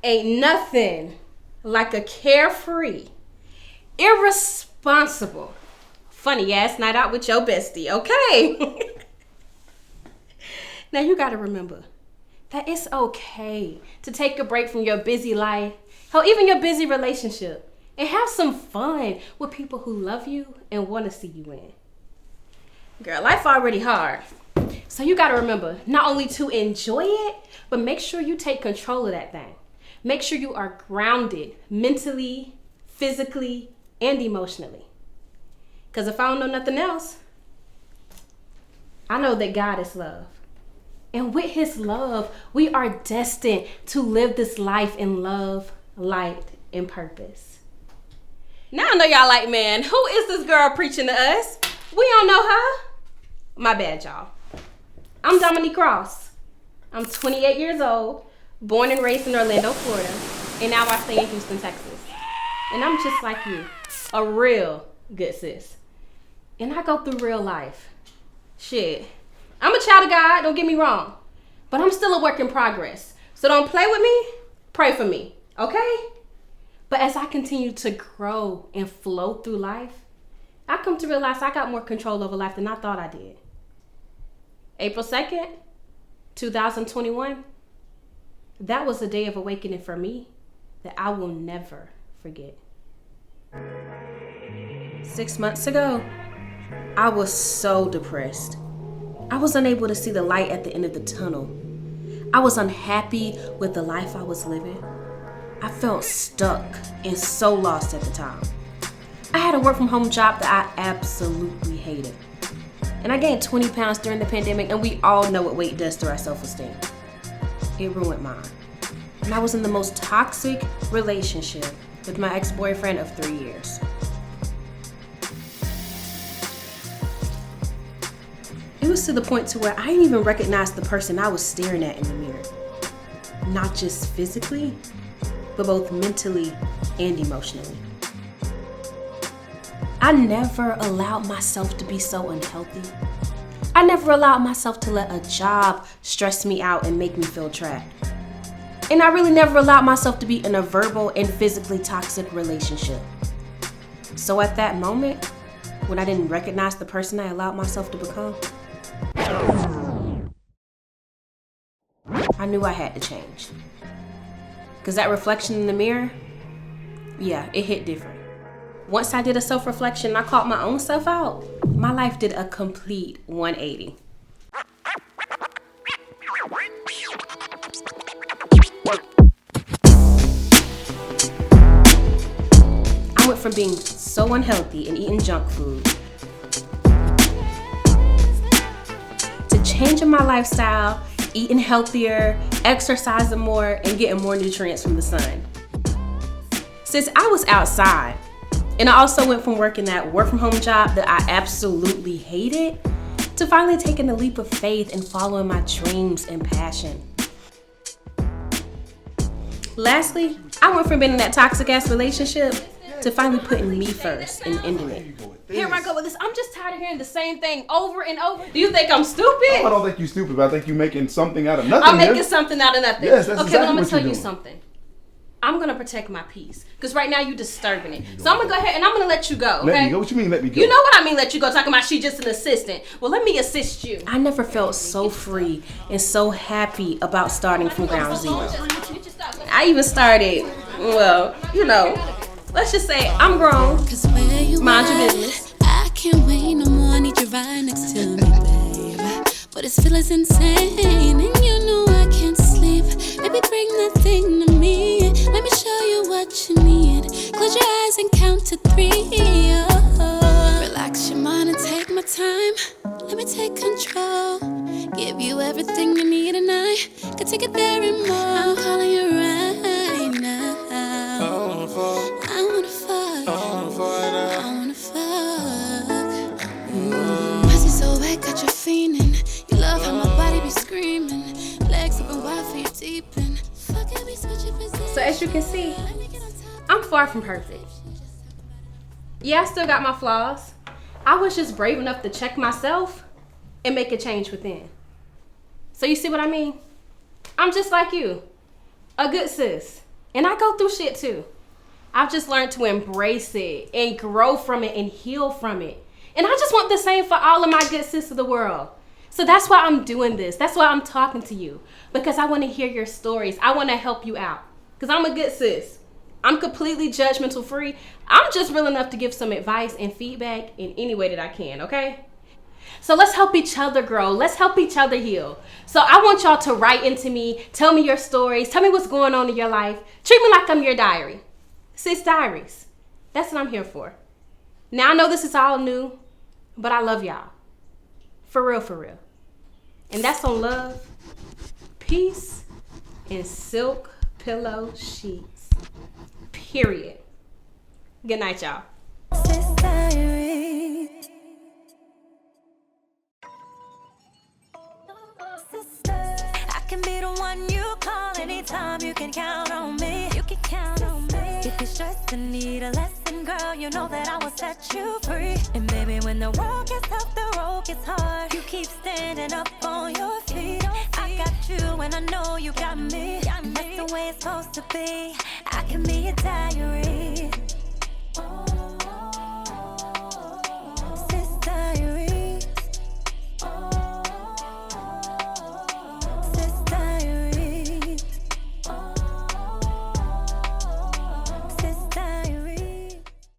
Ain't nothing like a carefree, irresponsible, funny ass night out with your bestie, okay? Now you gotta remember that it's okay to take a break from your busy life, hell, even your busy relationship, and have some fun with people who love you and wanna see you win. Girl, life already hard. So you gotta remember not only to enjoy it, but make sure you take control of that thing. Make sure you are grounded mentally, physically, and emotionally. Because if I don't know nothing else, I know that God is love. And with his love, we are destined to live this life in love, light, and purpose. Now I know y'all like, man, who is this girl preaching to us? We don't know her. My bad, y'all. I'm Dominique Ross. I'm 28 years old, born and raised in Orlando, Florida, and now I stay in Houston, Texas. And I'm just like you, a real good sis. And I go through real life. Shit. I'm a child of God, don't get me wrong, but I'm still a work in progress. So don't play with me, pray for me, okay? But as I continue to grow and flow through life, I come to realize I got more control over life than I thought I did. April 2nd, 2021, that was a day of awakening for me that I will never forget. 6 months ago, I was so depressed. I was unable to see the light at the end of the tunnel. I was unhappy with the life I was living. I felt stuck and so lost at the time. I had a work from home job that I absolutely hated. And I gained 20 pounds during the pandemic, and we all know what weight does to our self-esteem. It ruined mine. And I was in the most toxic relationship with my ex-boyfriend of 3 years. It was to the point to where I didn't even recognize the person I was staring at in the mirror. Not just physically, but both mentally and emotionally. I never allowed myself to be so unhealthy. I never allowed myself to let a job stress me out and make me feel trapped. And I really never allowed myself to be in a verbal and physically toxic relationship. So at that moment, when I didn't recognize the person I allowed myself to become, I knew I had to change. Because that reflection in the mirror, yeah, it hit different. Once I did a self-reflection, I called my own self out. My life did a complete 180. I went from being so unhealthy and eating junk food to changing my lifestyle, eating healthier, exercising more, and getting more nutrients from the sun. Since I was outside, and I also went from working that work from home job that I absolutely hated to finally taking the leap of faith and following my dreams and passion. Lastly, I went from being in that toxic ass relationship to finally putting me first and ending it. Here I go with this. I'm just tired of hearing the same thing over and over. Do you think I'm stupid? I don't think you're stupid, but I think you're making something out of nothing. I'm making something out of nothing. Yes, that's okay, exactly but I'm what gonna tell you're you doing. something. I'm gonna protect my peace. Because right now you're disturbing it. So I'm gonna go ahead and I'm gonna let you go, okay? Let me go? What you mean let me go? You know what I mean, let you go. Talking about she just an assistant. Well, let me assist you. I never felt so free and so happy about starting from ground zero. I even started, well, you know, let's just say I'm grown. Mind your business. I can't wait no more. I need you right next to me, babe. But this feeling's insane, and you know I can't sleep. Baby, bring that thing to me. Let me show you what you need. Close your eyes and count to 3. Oh. Relax your mind and take my time. Let me take control. Give you everything you need, and I can take it there and more. I'm calling you right now. I wanna fuck. I wanna fuck. I wanna fuck. Pussy so wet, got you fiending. You love how my body be screaming. Legs open wide for you deep in. Fucking me, switch your position. So as you can see, I'm far from perfect. Yeah, I still got my flaws. I was just brave enough to check myself and make a change within. So you see what I mean? I'm just like you, a good sis, And I go through shit too. I've just learned to embrace it and grow from it and heal from it. And I just want the same for all of my good sis of the world. So that's why I'm doing this. That's why I'm talking to you. Because I want to hear your stories. I want to help you out. Because I'm a good sis. I'm completely judgmental free. I'm just real enough to give some advice and feedback in any way that I can, okay? So let's help each other grow. Let's help each other heal. So I want y'all to write into me. Tell me your stories. Tell me what's going on in your life. Treat me like I'm your diary. Sis Diaries. That's what I'm here for. Now I know this is all new, but I love y'all. For real, for real. And that's on love, peace, and silk pillow sheets. Period. Good night, y'all. Sis Diaries. I can be the one you call anytime. You can count on me. You can count on me. If you're stressed and need a lesson, girl, you know that I will set you free. And baby, when the world gets tough, the road gets hard, you keep standing up on your feet. I got you and I know you got me. And that's the way it's supposed to be. I can be a diary.